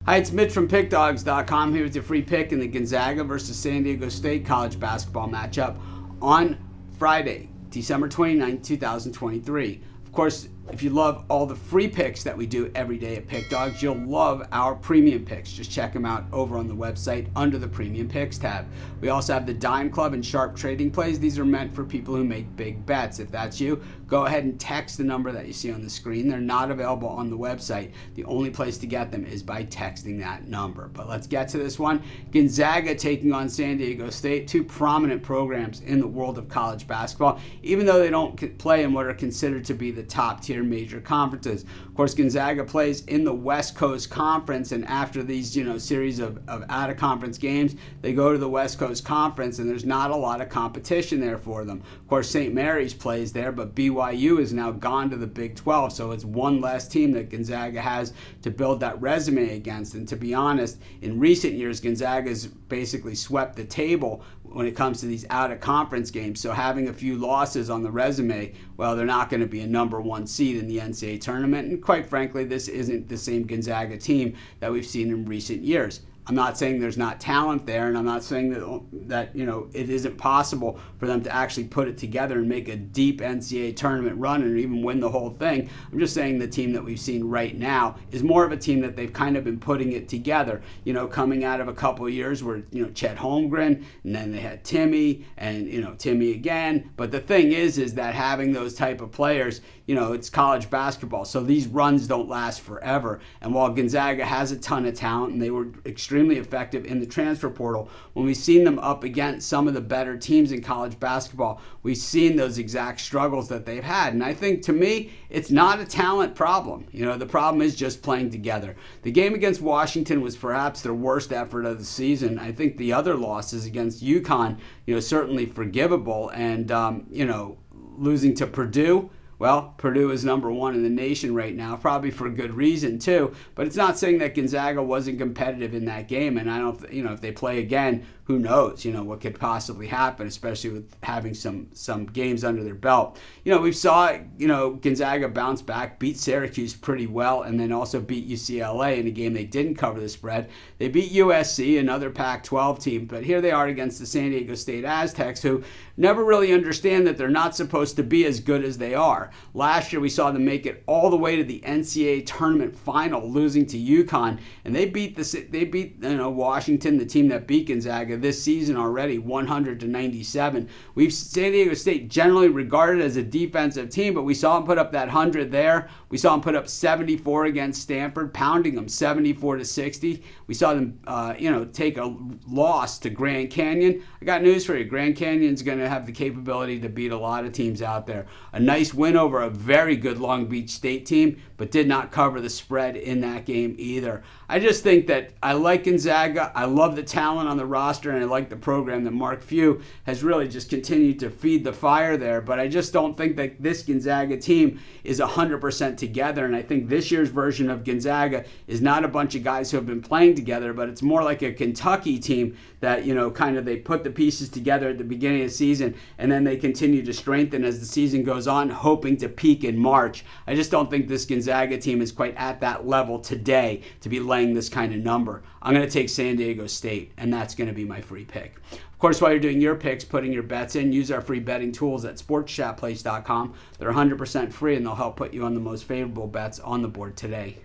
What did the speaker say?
Hi, it's Mitch from Pickdawgz.com here with your free pick in the Gonzaga versus San Diego State college basketball matchup on Friday, December 29, 2023. Of course, if you love all the free picks that we do every day at Pickdawgz, you'll love our premium picks. Just check them out over on the website under the premium picks tab. We also have the Dime Club and Sharp Trading Plays. These are meant for people who make big bets. If that's you, go ahead and text the number that you see on the screen. They're not available on the website. The only place to get them is by texting that number. But let's get to this one. Gonzaga taking on San Diego State, two prominent programs in the world of college basketball, even though they don't play in what are considered to be the top tier major conferences. Of course, Gonzaga plays in the West Coast Conference, and after these series of out-of-conference games, they go to the West Coast Conference, and there's not a lot of competition there for them. Of course, St. Mary's plays there, but BYU is now gone to the Big 12, so it's one less team that Gonzaga has to build that resume against. And to be honest, in recent years, Gonzaga's basically swept the table when it comes to these out-of-conference games. So having a few losses on the resume, well, they're not going to be a number 1 seed in the NCAA tournament. And quite frankly, this isn't the same Gonzaga team that we've seen in recent years. I'm not saying there's not talent there, and I'm not saying that it isn't possible for them to actually put it together and make a deep NCAA tournament run and even win the whole thing. I'm just saying the team that we've seen right now is more of a team that they've kind of been putting it together, coming out of a couple of years where, Chet Holmgren, and then they had Timmy, and, Timmy again. But the thing is that having those type of players, it's college basketball, so these runs don't last forever. And while Gonzaga has a ton of talent, and they were extremely effective in the transfer portal, when we've seen them up against some of the better teams in college basketball, we've seen those exact struggles that they've had. And I think, to me, it's not a talent problem. The problem is just playing together. The game against Washington was perhaps their worst effort of the season. I think the other losses against UConn, certainly forgivable. And, losing to Purdue, well, Purdue is number 1 in the nation right now, probably for good reason too. But it's not saying that Gonzaga wasn't competitive in that game. And I don't, if they play again, who knows, what could possibly happen, especially with having some games under their belt. We saw, Gonzaga bounce back, beat Syracuse pretty well, and then also beat UCLA in a game they didn't cover the spread. They beat USC, another Pac-12 team, but here they are against the San Diego State Aztecs, who never really understand that they're not supposed to be as good as they are. Last year, we saw them make it all the way to the NCAA tournament final, losing to UConn, and they beat Washington, the team that beat Gonzaga this season already, 100-97. We've San Diego State generally regarded as a defensive team, but we saw them put up that 100 there. We saw them put up 74 against Stanford, pounding them 74-60. We saw them, take a loss to Grand Canyon. I got news for you. Grand Canyon's going to have the capability to beat a lot of teams out there. A nice win over a very good Long Beach State team, but did not cover the spread in that game either. I just think that I like Gonzaga. I love the talent on the roster, and I like the program that Mark Few has really just continued to feed the fire there. But I just don't think that this Gonzaga team is 100% together. And I think this year's version of Gonzaga is not a bunch of guys who have been playing together, but it's more like a Kentucky team that, kind of they put the pieces together at the beginning of the season, and then they continue to strengthen as the season goes on, hoping to peak in March. I just don't think this Gonzaga team is quite at that level today to be laying this kind of number. I'm going to take San Diego State, and that's going to be my free pick. Of course, while you're doing your picks, putting your bets in, use our free betting tools at sportschatplace.com. They're 100% free, and they'll help put you on the most favorable bets on the board today.